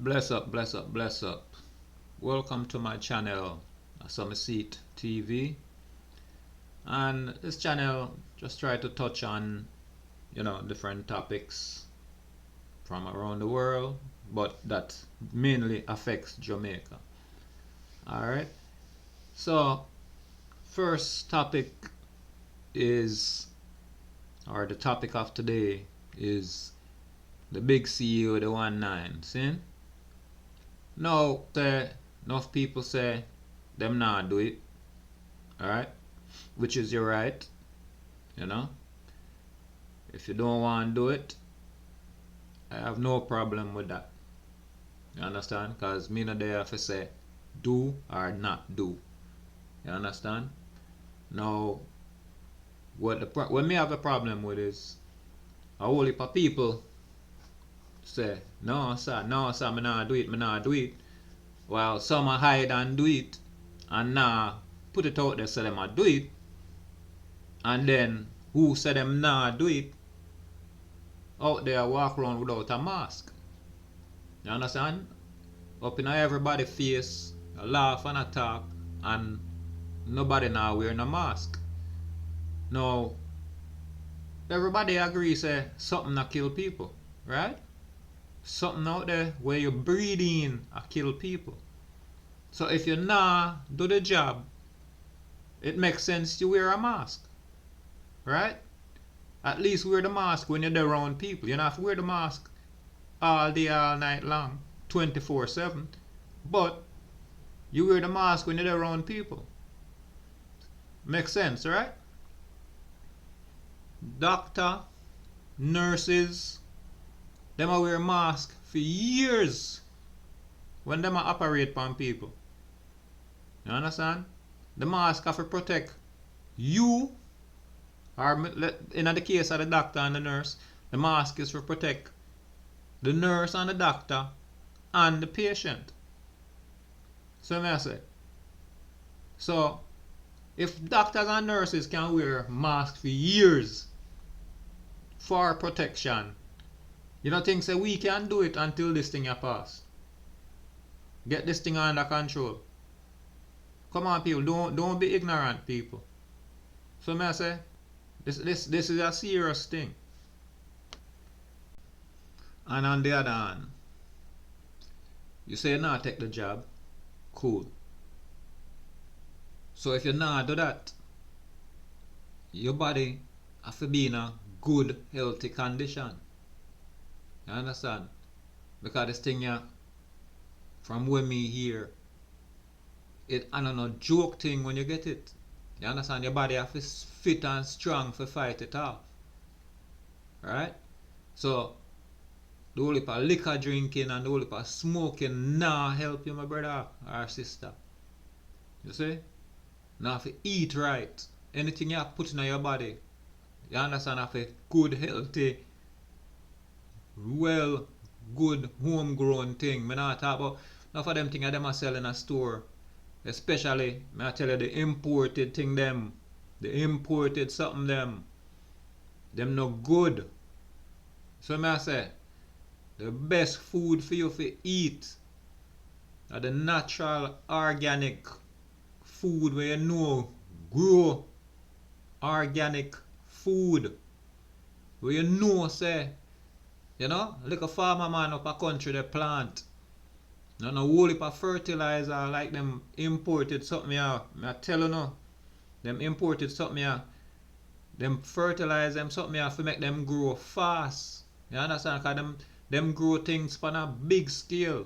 Bless up, bless up, bless up. Welcome to my channel, Summer Seat TV. And this channel just try to touch on, different topics from around the world, but that mainly affects Jamaica. Alright, so first topic is, or the topic of today is the big CEO, the 1-9. See? Now, enough people say them not do it. Alright? Which is your right. If you don't want to do it, I have no problem with that. You understand? Because me not there to say do or not do. You understand? Now, what me have a problem with is a whole heap of people say, no sir, me not do it. While some hide and do it and now put it out there say them a do it. And then who say them not do it out there walk around without a mask. You understand? Up in everybody's face, a laugh and a talk, and nobody now wearing a mask. Now, everybody agree say something that kill people, right? Something out there where you breathe in a kill people. So if you nah do the job, it makes sense to wear a mask, right? At least wear the mask when you're there around people. You don't have to wear the mask all day, all night long, 24/7. But you wear the mask when you're there around people. Makes sense, right? Doctor, nurses, them a wear mask for years when them a operate on people. You understand? The mask have to protect you, or in the case of the doctor and the nurse, the mask is to protect the nurse and the doctor and the patient. So may I say. So if doctors and nurses can wear masks for years for protection, you don't think say we can do it until this thing pass? Get this thing under control. Come on, people, don't be ignorant, people. So may I say, this is a serious thing. And on the other hand, you say not take the job, cool. So if you not do that, your body have to be in a good, healthy condition. You understand? Because this thing here, from when me hear, it and no joke thing when you get it. You understand? Your body have to fit and strong to fight it off. Right? So the whole heap of liquor drinking and the whole heap of smoking nah help you, my brother or sister. You see? Now have to eat right. Anything you put in your body, you understand, have a good, healthy, well, good homegrown thing. Me not talk about enough of them things them a sell in a store. Especially, I tell you, the imported thing them. The imported something them. Them no good. So I say, the best food for you to eat are the natural, organic food where you know grow. Organic food. Where you know say, like a farmer man up a country they plant. No whole heap of fertilizer like them imported something here. I tell you no. Them imported something here. Them fertilize them something here to make them grow fast. You understand? Because them grow things on a big scale.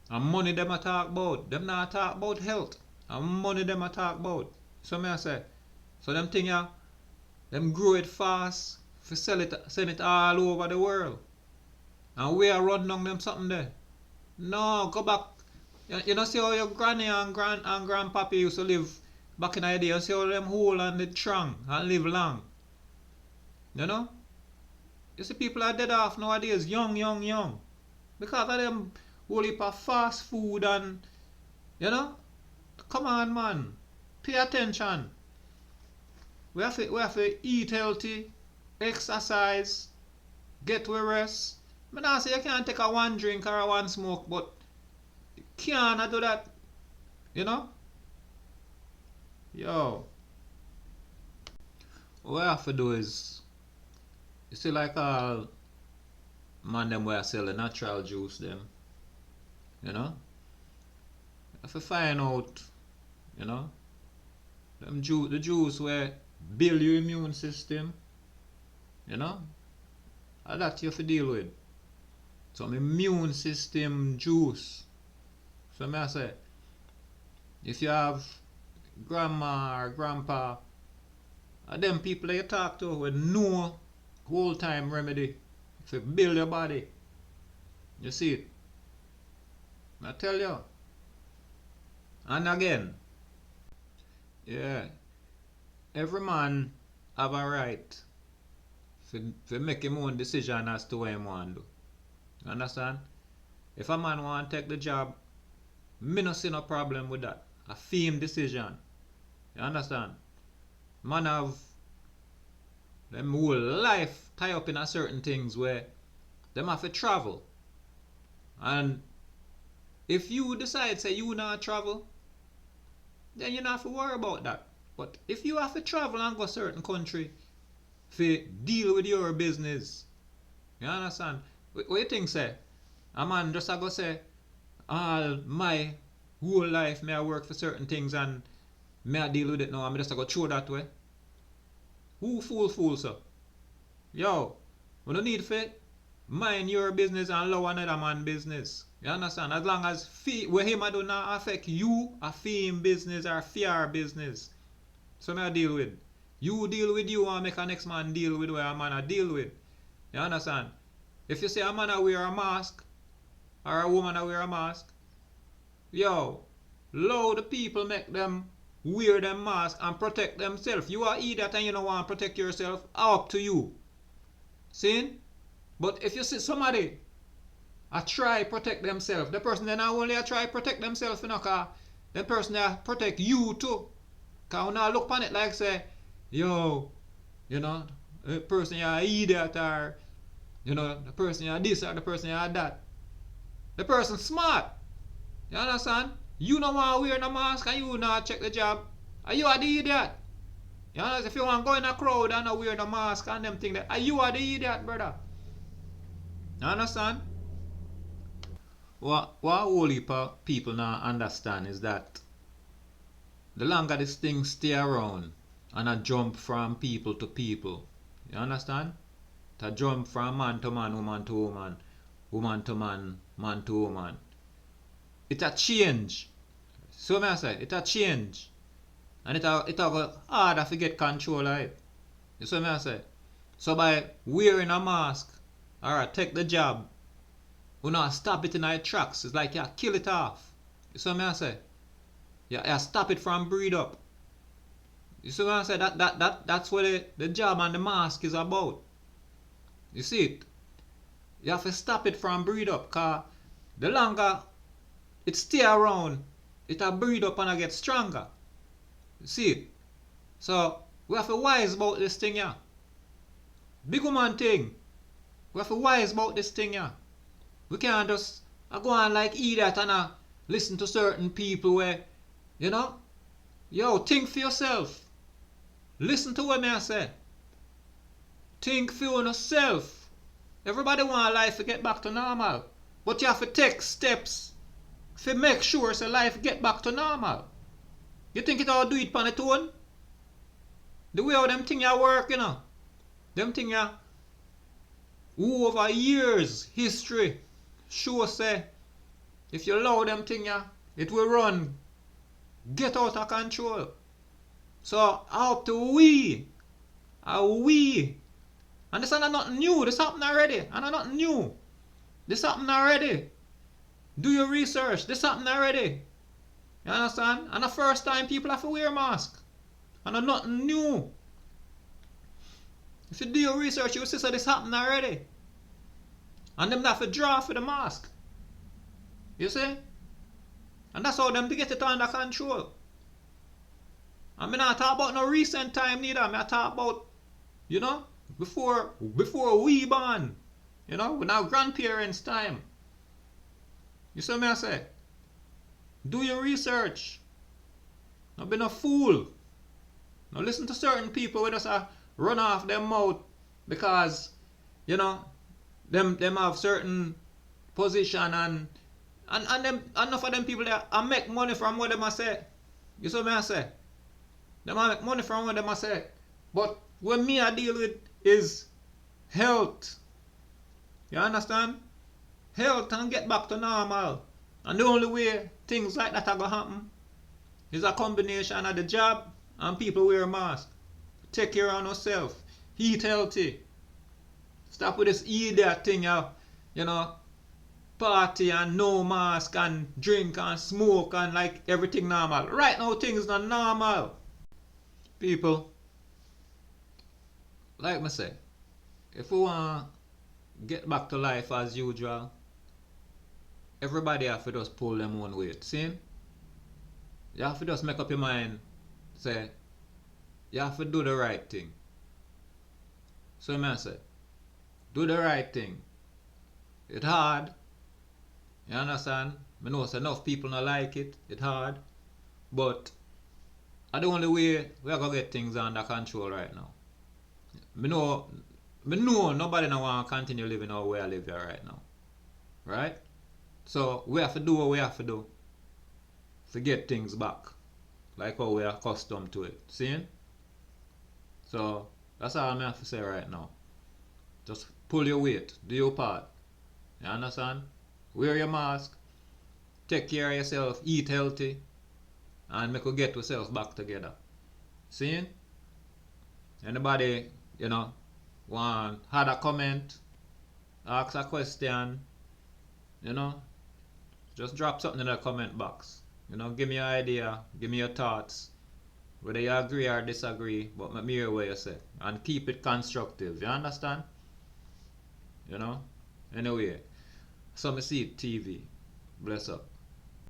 And money them a talk about. Them not talk about health. And money them a talk about. So me I say. So them thing here, them grow it fast for send it all over the world. And we are run down them something there. No, go back. You know, see how your granny and grandpappy used to live back in the day. You see how them whole and they strong and live long. You know? You see people are dead off nowadays, young. Because of them whole heap of fast food and, come on, man. Pay attention. We have to eat healthy, exercise, get to rest, I not say you can't take a one drink or a one smoke, but you can't do that, you know? Yo, what I have to do is, you see like all man them where I sell the natural juice them, you know? You have to find out, you know, the juice where build your immune system, you know? And that you have to deal with. Some immune system juice. So I say, if you have grandma or grandpa, them people that you talk to with no whole time remedy to build your body. You see it? I tell you. And again, yeah, every man have a right to make him own decision as to what he want to do. You understand? If a man want to take the job, me no see no problem with that. A firm decision. You understand? Man have them whole life tie up in a certain things where them have to travel. And if you decide say you not travel, then you not have to worry about that. But if you have to travel and go a certain country to deal with your business, you understand? What you think say? A man just a go say, all my whole life may I work for certain things and may I deal with it now and I just a go throw that way? Who fool so? Yo, we don't need to mind your business and allow another man business. You understand? As long as what him do not affect you, a him business or fear business. So me I deal with. You deal with you and make a next man deal with what a man a deal with. You understand? If you say a man a wear a mask or a woman a wear a mask, yo, allow the people make them wear them mask and protect themselves. You are idiot and you don't want to protect yourself, up to you. See? But if you see somebody a try protect themselves, the person then not only a try protect themselves, you know, cause the person that protect you too. Cause when I look upon it like say, yo, you know, the person you're idiot or, you know, the person you're this or the person you're that. The person smart. You understand? You don't want to wear no mask and you not check the job. Are you are the idiot? You understand? If you want to go in a crowd and not wear the mask and them thing that, are you are the idiot, brother? You understand? What whole heap of people now understand is that the longer this thing stay around and a jump from people to people, you understand? To jump from man to man, woman to woman, woman to man, man to woman. It a change. So me I say, it a change. And it a go harder to get control of it. You see me I say? So by wearing a mask or take the job, we not stop it in our tracks. It's like you kill it off. You see me I say? You stop it from breed up. You see what I say? That's what the job and the mask is about. You see it? You have to stop it from breed up, cause the longer it stay around, it'll breed up and get stronger. You see it? So we have to wise about this thing here. Big woman thing. We have to wise about this thing here. We can't just go on like idiot and listen to certain people where, you know, yo, think for yourself. Listen to what I say. Think for yourself. Everybody want life to get back to normal. But you have to take steps to make sure so life get back to normal. You think it all do it on its own? The way how them thing you work, you know. Them thing you over years, history, show say, if you allow them thing you, it will run, get out of control. So up to we. And this is not new. This happened already. And not new. This happened already. Do your research. This happened already. You understand? And the first time people have to wear a mask. And nothing new. If you do your research, you will see that this happened already. And them have to draw for the mask. You see? And that's how them to get it under control. And me not talk about no recent time neither. Me talk about, you know, before we born. You know, with our grandparents' time. You see me I say? Do your research. Don't be no fool. Now listen to certain people with us run off their mouth because, you know, them have certain position and them enough of them people there I make money from what them I say. You see me I say? Them I make money from what them I say. But what me I deal with is health. You understand? Health and get back to normal. And the only way things like that are gonna happen is a combination of the job and people wear a mask. Take care of yourself. Eat healthy. Stop with this idiot thing of, you know, party and no mask and drink and smoke and like everything normal. Right now things not normal. People, like me say, if we want to get back to life as usual, everybody have to just pull them own weight. See? You have to just make up your mind. Say, you have to do the right thing. So I say, do the right thing. It's hard. You understand? I know enough people not like it. It's hard. But the only way we are going to get things under control right now. I know nobody no want to continue living how we are living right now. Right? So we have to do what we have to do to get things back. Like how we are accustomed to it. See? So that's all I have to say right now. Just pull your weight. Do your part. You understand? Wear your mask. Take care of yourself. Eat healthy. And make you get yourself back together. See? Anybody, you know, want had a comment, ask a question, you know, just drop something in the comment box. You know, give me your idea, give me your thoughts. Whether you agree or disagree, but let me hear what you say. And keep it constructive, you understand? You know? Anyway, so me see TV. Bless up.